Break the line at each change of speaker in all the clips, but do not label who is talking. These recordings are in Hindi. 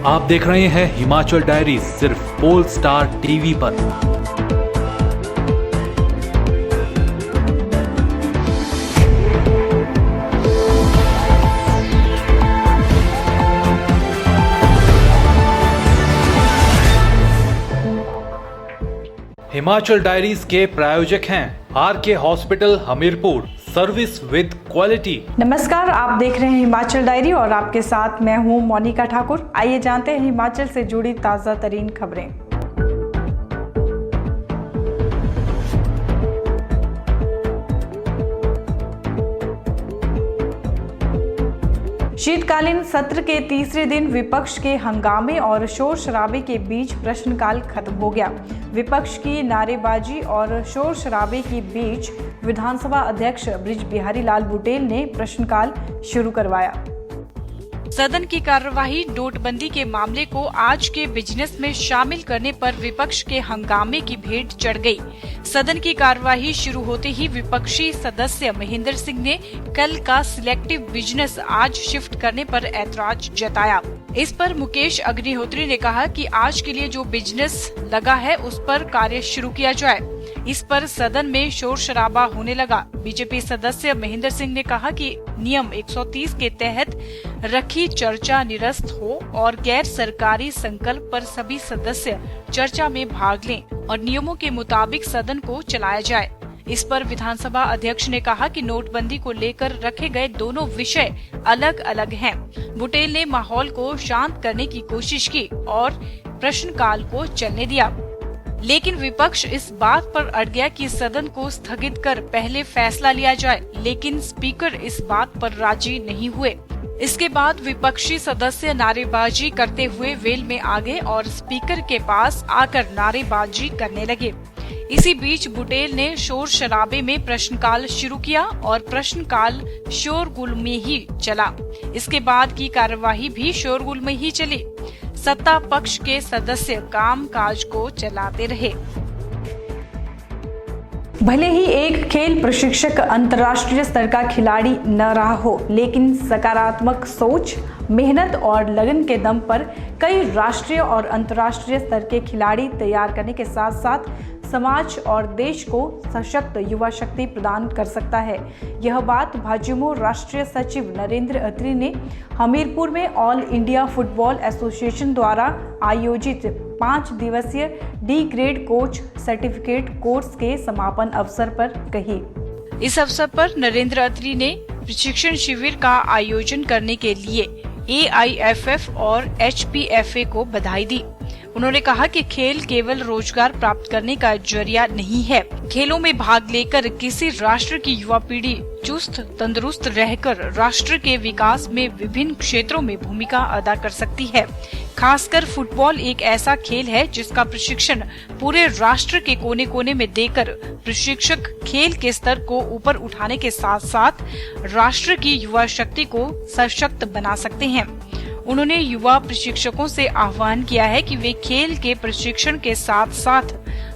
आप देख रहे हैं हिमाचल डायरी सिर्फ पोल स्टार टीवी पर। हिमाचल डायरीज के प्रायोजक हैं R K. Hospital Hamirpur, service with quality.
नमस्कार, आप देख रहे हैं हिमाचल डायरी और आपके साथ मैं हूं मोनिका ठाकुर। आइए जानते हैं हिमाचल से जुड़ी ताज़ा तरीन खबरें। शीतकालीन सत्र के तीसरे दिन विपक्ष के हंगामे और शोर शराबे के बीच प्रश्नकाल खत्म हो गया। विपक्ष की नारेबाजी और शोर शराबे के बीच विधानसभा अध्यक्ष बृज बिहारी लाल बुटेल ने प्रश्नकाल शुरू करवाया।
सदन की कार्यवाही नोटबंदी के मामले को आज के बिजनेस में शामिल करने पर विपक्ष के हंगामे की भेंट चढ़ गई। सदन की कार्यवाही शुरू होते ही विपक्षी सदस्य महेंद्र सिंह ने कल का सिलेक्टिव बिजनेस आज शिफ्ट करने पर ऐतराज जताया। इस पर मुकेश अग्निहोत्री ने कहा कि आज के लिए जो बिजनेस लगा है उस पर कार्य शुरू किया जाए। इस पर सदन में शोर शराबा होने लगा। बीजेपी सदस्य महेंद्र सिंह ने कहा कि नियम 130 के तहत रखी चर्चा निरस्त हो और गैर सरकारी संकल्प पर सभी सदस्य चर्चा में भाग लें और नियमों के मुताबिक सदन को चलाया जाए। इस पर विधानसभा अध्यक्ष ने कहा कि नोटबंदी को लेकर रखे गए दोनों विषय अलग अलग हैं। बुटेल ने माहौल को शांत करने की कोशिश की और प्रश्नकाल को चलने दिया, लेकिन विपक्ष इस बात पर अड़ गया कि सदन को स्थगित कर पहले फैसला लिया जाए, लेकिन स्पीकर इस बात पर राजी नहीं हुए। इसके बाद विपक्षी सदस्य नारेबाजी करते हुए वेल में आ गए और स्पीकर के पास आकर नारेबाजी करने लगे। इसी बीच बुटेल ने शोर शराबे में प्रश्नकाल शुरू किया और प्रश्नकाल शोरगुल में ही चला। इसके बाद की कार्यवाही भी शोरगुल में ही चली। सत्ता पक्ष के सदस्य काम काज को चलाते रहे।
भले ही एक खेल प्रशिक्षक अंतर्राष्ट्रीय स्तर का खिलाड़ी न रहा हो, लेकिन सकारात्मक सोच, मेहनत और लगन के दम पर कई राष्ट्रीय और अंतर्राष्ट्रीय स्तर के खिलाड़ी तैयार करने के साथ साथ समाज और देश को सशक्त युवा शक्ति प्रदान कर सकता है। यह बात भाजयुमो राष्ट्रीय सचिव नरेंद्र अत्री ने हमीरपुर में ऑल इंडिया फुटबॉल एसोसिएशन द्वारा आयोजित 5 दिवसीय D grade coach certificate course के समापन अवसर पर कही।
इस अवसर पर नरेंद्र अत्री ने प्रशिक्षण शिविर का आयोजन करने के लिए AIFF और HPFA को बधाई दी। उन्होंने कहा कि खेल केवल रोजगार प्राप्त करने का जरिया नहीं है। खेलों में भाग लेकर किसी राष्ट्र की युवा पीढ़ी चुस्त तंदुरुस्त रहकर राष्ट्र के विकास में विभिन्न क्षेत्रों में भूमिका अदा कर सकती है। खासकर फुटबॉल एक ऐसा खेल है जिसका प्रशिक्षण पूरे राष्ट्र के कोने कोने में देकर प्रशिक्षक खेल के स्तर को ऊपर उठाने के साथ साथ राष्ट्र की युवा शक्ति को सशक्त बना सकते हैं। उन्होंने युवा प्रशिक्षकों से आह्वान किया है कि वे खेल के प्रशिक्षण के साथ साथ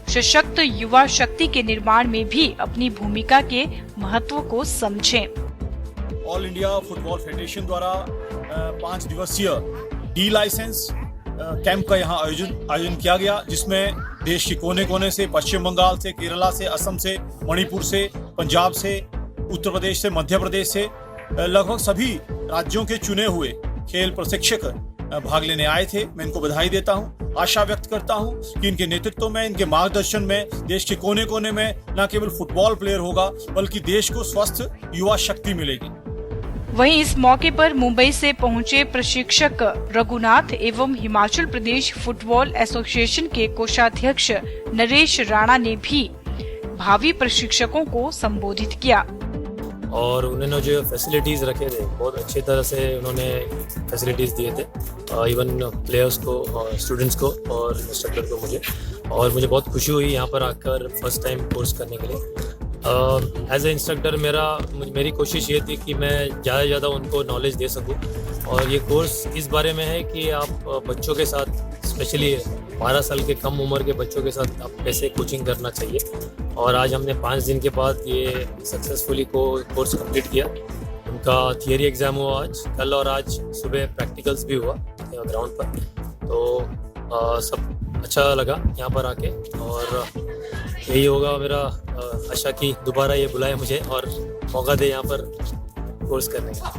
सशक्त युवा शक्ति के निर्माण में भी अपनी भूमिका के महत्व को समझें।
ऑल इंडिया फुटबॉल फेडरेशन द्वारा 5 दिवसीय डी लाइसेंस कैंप का यहाँ आयोजन किया गया, जिसमें देश के कोने कोने से, पश्चिम बंगाल से, केरला से, असम से, मणिपुर से, पंजाब से, उत्तर प्रदेश से, मध्य प्रदेश से लगभग सभी राज्यों के चुने हुए खेल प्रशिक्षक भाग लेने आए थे। मैं इनको बधाई देता हूं। आशा व्यक्त करता हूं कि इनके नेतृत्व में, इनके मार्गदर्शन में देश के कोने कोने में न केवल फुटबॉल प्लेयर होगा बल्कि देश को स्वस्थ युवा शक्ति मिलेगी।
वहीं इस मौके पर मुंबई से पहुंचे प्रशिक्षक रघुनाथ एवं हिमाचल प्रदेश फुटबॉल एसोसिएशन के कोषाध्यक्ष नरेश राणा ने भी भावी प्रशिक्षकों को संबोधित किया
और उन्होंने जो फैसिलिटीज़ रखे थे बहुत अच्छी तरह से उन्होंने फैसिलिटीज़ दिए थे, इवन प्लेयर्स को, स्टूडेंट्स को और इंस्ट्रक्टर को मुझे बहुत खुशी हुई यहाँ पर आकर फर्स्ट टाइम कोर्स करने के लिए। एज ए इंस्ट्रक्टर मेरी कोशिश ये थी कि मैं ज़्यादा से ज़्यादा उनको नॉलेज दे सकूँ और ये कोर्स इस बारे में है कि आप बच्चों के साथ, स्पेशली 12 साल के कम उम्र के बच्चों के साथ आप कैसे कोचिंग करना चाहिए। और आज हमने 5 दिन के बाद ये सक्सेसफुली कोर्स कंप्लीट किया। उनका थियरी एग्ज़ाम हुआ आज, कल और आज सुबह प्रैक्टिकल्स भी हुआ ग्राउंड पर। तो सब अच्छा लगा यहाँ पर आके, और यही होगा मेरा आशा कि दोबारा ये बुलाए मुझे और मौका दे यहाँ पर कोर्स करने का।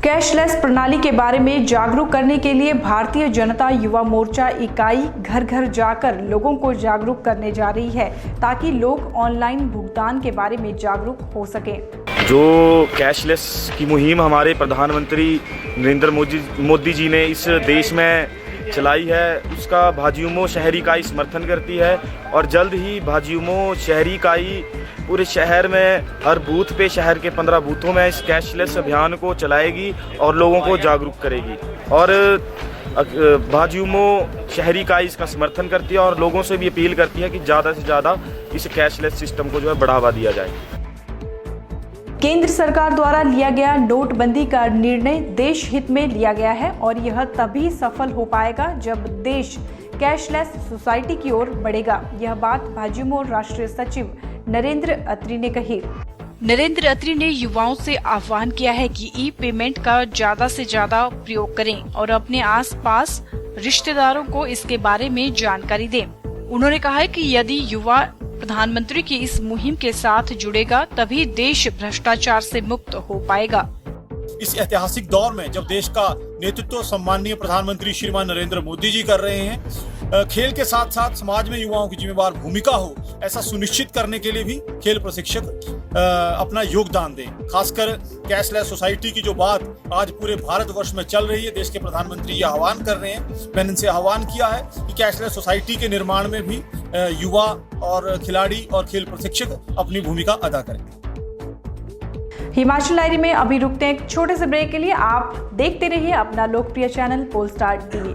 कैशलेस प्रणाली के बारे में जागरूक करने के लिए भारतीय जनता युवा मोर्चा इकाई घर घर जाकर लोगों को जागरूक करने जा रही है, ताकि लोग ऑनलाइन भुगतान के बारे में जागरूक हो सकें।
जो कैशलेस की मुहिम हमारे प्रधानमंत्री नरेंद्र मोदी जी ने इस देश में चलाई है, उसका भाजयुमो शहरी इकाई समर्थन करती है, और जल्द ही भाजयुमो शहरी इकाई पूरे शहर में हर बूथ पे, शहर के 15 बूथों में इस कैशलेस अभियान को चलाएगी और लोगों को जागरूक करेगी। और भाजयुमो शहरी इकाई इसका समर्थन करती है और लोगों से भी अपील करती है कि ज़्यादा से ज़्यादा इस कैशलेस सिस्टम को जो है बढ़ावा दिया जाए।
केंद्र सरकार द्वारा लिया गया नोटबंदी का निर्णय देश हित में लिया गया है, और यह तभी सफल हो पाएगा जब देश कैशलेस सोसाइटी की ओर बढ़ेगा। यह बात भाजयुमो राष्ट्रीय सचिव नरेंद्र अत्री ने कही।
नरेंद्र अत्री ने युवाओं से आह्वान किया है कि ई पेमेंट का ज्यादा से ज्यादा प्रयोग करें और अपने आसपास रिश्तेदारों को इसके बारे में जानकारी दें। उन्होंने कहा है कि यदि युवा प्रधानमंत्री की इस मुहिम के साथ जुड़ेगा, तभी देश भ्रष्टाचार से मुक्त हो पाएगा।
इस ऐतिहासिक दौर में जब देश का नेतृत्व सम्माननीय प्रधानमंत्री श्रीमान नरेंद्र मोदी जी कर रहे हैं, खेल के साथ साथ समाज में युवाओं की जिम्मेदार भूमिका हो, ऐसा सुनिश्चित करने के लिए भी खेल प्रशिक्षक अपना योगदान दें। खासकर कैशलेस सोसाइटी की जो बात आज पूरे भारतवर्ष में चल रही है, देश के प्रधानमंत्री ये आह्वान कर रहे हैं। मैंने इनसे आह्वान किया है कि कैशलेस सोसाइटी के निर्माण में भी युवा और खिलाड़ी और खेल प्रशिक्षक अपनी भूमिका अदा करें।
हिमाचल डायरी में अभी रुकते हैं एक छोटे से ब्रेक के लिए। आप देखते रहिए अपना लोकप्रिय चैनल पोलस्टार टीवी।